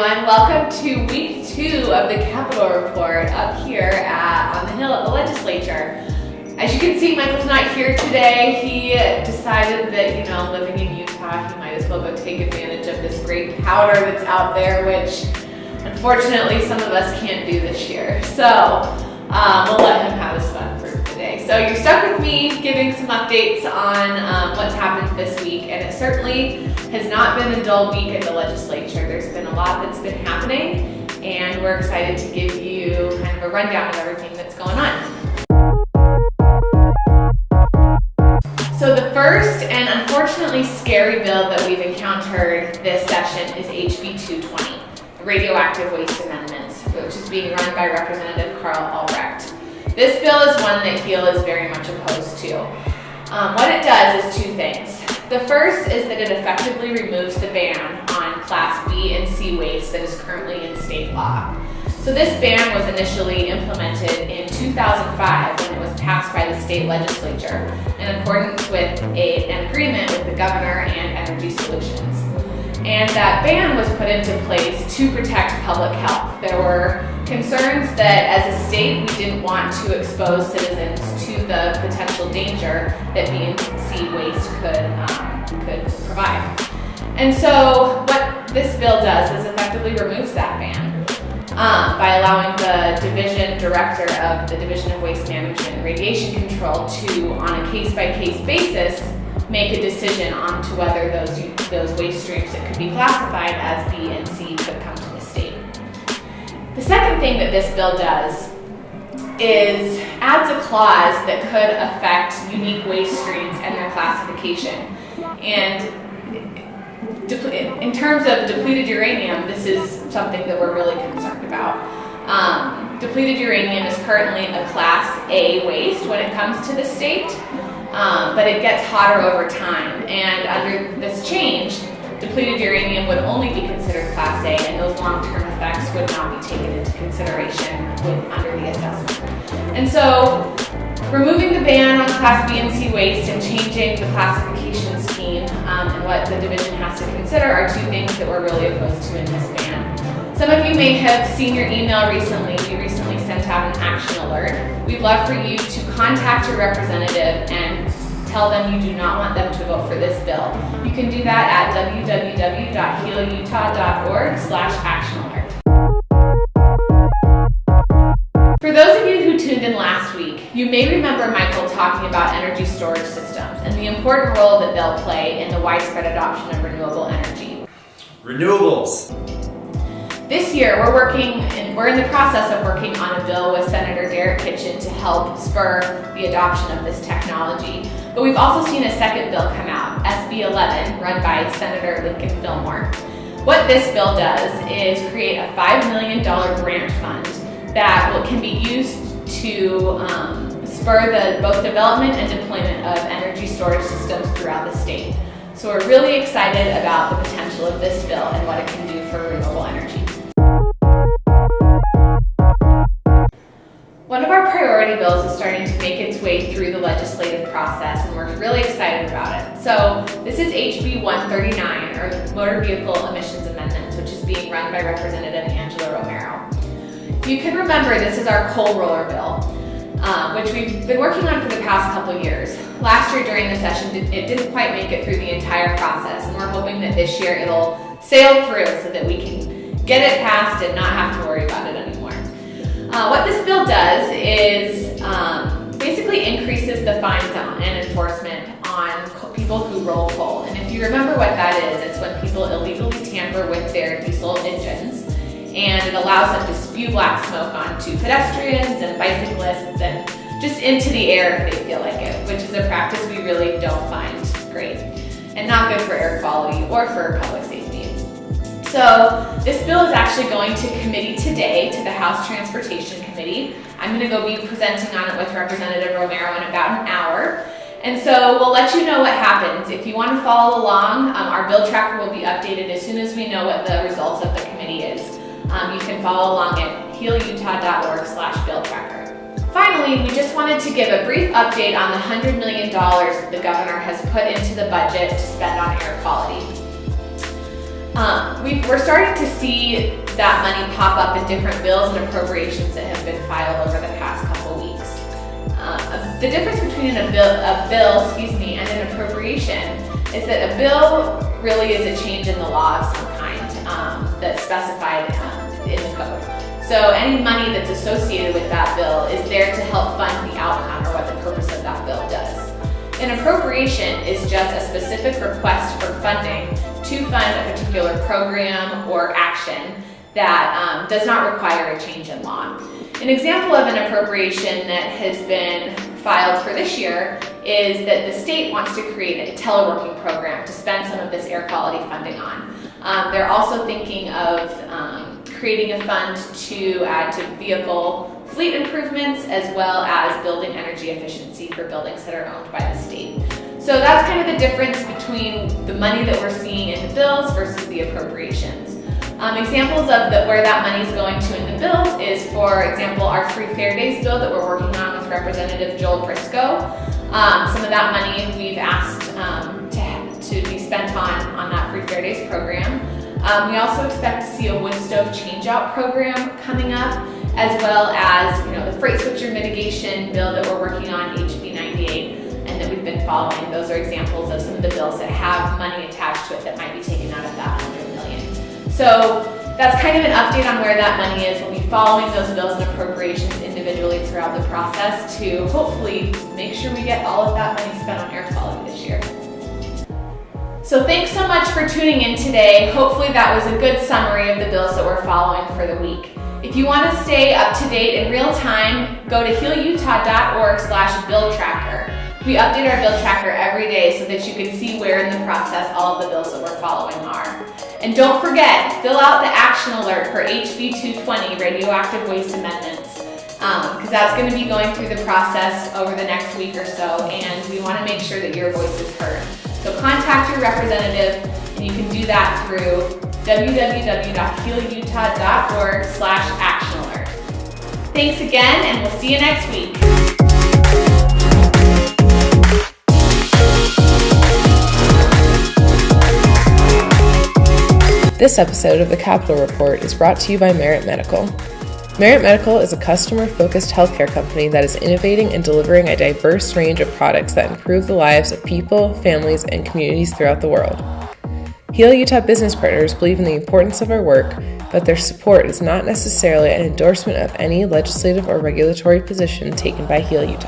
everyone. Welcome to week 2 of the Capitol Report up here on the Hill at the Legislature. As you can see, Michael's not here today. He decided that, living in Utah, he might as well go take advantage of this great powder that's out there, which unfortunately some of us can't do this year. So we'll let him have his fun for today. So you're stuck with me giving some updates on what's happened this week, and it certainly has not been a dull week at the legislature. There's been a lot that's been happening, and we're excited to give you kind of a rundown of everything that's going on. So the first and unfortunately scary bill that we've encountered this session is HB 220, the Radioactive Waste Amendments, which is being run by Representative Carl Albrecht. This bill is one that Heel is very much opposed to. What it does is two things. The first is that it effectively removes the ban on Class B and C waste that is currently in state law. So this ban was initially implemented in 2005 when it was passed by the state legislature in accordance with an agreement with the governor and Energy Solutions. And that ban was put into place to protect public health. There were concerns that as a state we didn't want to expose citizens to the potential danger that B and C waste could provide. And so what this bill does is effectively removes that ban by allowing the division director of the Division of Waste Management and Radiation Control to, on a case-by-case basis, make a decision on to whether those waste streams that could be classified as B and C could come to the state. The second thing that this bill does is adds a clause that could affect unique waste streams and their classification. And in terms of depleted uranium, this is something that we're really concerned about. Depleted uranium is currently a Class A waste when it comes to the state, but it gets hotter over time. And under this change, depleted uranium would only be considered Class A, and those long-term effects would not be taken into consideration under the assessment. And so, removing the ban on Class B and C waste and changing the classification scheme and what the division has to consider are two things that we're really opposed to in this ban. Some of you may have seen your email recently. We recently sent out an action alert. We'd love for you to contact your representative and tell them you do not want them to vote for this bill. You can do that at www.healutah.org/actionalert. For those of you who tuned in last week, you may remember Michael talking about energy storage systems and the important role that they'll play in the widespread adoption of renewable energy. Renewables. This year, we're in the process of working on a bill with Senator Derek Kitchen to help spur the adoption of this technology. But we've also seen a second bill come out, SB 11, run by Senator Lincoln Fillmore. What this bill does is create a $5 million grant fund that can be used to spur both development and deployment of energy storage systems throughout the state. So we're really excited about the potential of this bill and what it can do for renewable energy. One of our priority bills is starting to make its way through the legislative process, and we're really excited about it. So this is HB 139, or Motor Vehicle Emissions Amendments, which is being run by Representative Angela Romero. If you can remember, this is our coal roller bill, which we've been working on for the past couple years. Last year during the session, it didn't quite make it through the entire process, and we're hoping that this year it'll sail through so that we can get it passed and not have to worry about it anymore. What this bill does is basically increases the fines and enforcement on people who roll coal. And if you remember what that is, it's when people illegally tamper with their diesel engines, and it allows them to spew black smoke onto pedestrians and bicyclists and just into the air if they feel like it, which is a practice we really don't find great and not good for air quality or for public safety. So this bill is actually going to committee today, to the House Transportation Committee. I'm going to go be presenting on it with Representative Romero in about an hour. And so we'll let you know what happens. If you want to follow along, our bill tracker will be updated as soon as we know what the results of the committee is. You can follow along at healutah.org/bill tracker. Finally, we just wanted to give a brief update on the $100 million the governor has put into the budget to spend on air quality. We're starting to see that money pop up in different bills and appropriations that have been filed over the past couple weeks. The difference between a bill and an appropriation is that a bill really is a change in the law of some kind that's specified in the code. So any money that's associated with that bill is there to help fund the outcome or what the purpose of that bill does. An appropriation is just a specific request for funding to fund a particular program or action that does not require a change in law. An example of an appropriation that has been filed for this year is that the state wants to create a teleworking program to spend some of this air quality funding on. They're also thinking of creating a fund to add to vehicle fleet improvements as well as building energy efficiency for buildings that are owned by the state. So that's kind of the difference between the money that we're seeing in the bills versus the appropriations. Examples of where that money is going to in the bills is, for example, our Free Fair Days bill that we're working on with Representative Joel Briscoe. Some of that money we've asked to be spent on that Free Fair Days program. We also expect to see a wood stove changeout program coming up, as well as the freight switcher mitigation bill that we're working on, HB 98, and that we've been following. Those are examples of some of the bills that have money attached to it that might be taken out of that $100 million. So that's kind of an update on where that money is. We'll be following those bills and appropriations individually throughout the process to hopefully make sure we get all of that money spent on air quality this year. So thanks so much for tuning in today. Hopefully that was a good summary of the bills that we're following for the week. If you want to stay up to date in real time, go to healutah.org/bill tracker. We update our bill tracker every day so that you can see where in the process all of the bills that we're following are. And don't forget, fill out the action alert for HB 220 radioactive waste amendments, because that's going to be going through the process over the next week or so, and we want to make sure that your voice is heard. So contact your representative, and you can do that through www.healutah.org/action alert. Thanks again, and we'll see you next week. This episode of the Capital Report is brought to you by Merit Medical. Merit Medical is a customer-focused healthcare company that is innovating and delivering a diverse range of products that improve the lives of people, families, and communities throughout the world. Heal Utah business partners believe in the importance of our work, but their support is not necessarily an endorsement of any legislative or regulatory position taken by Heal Utah.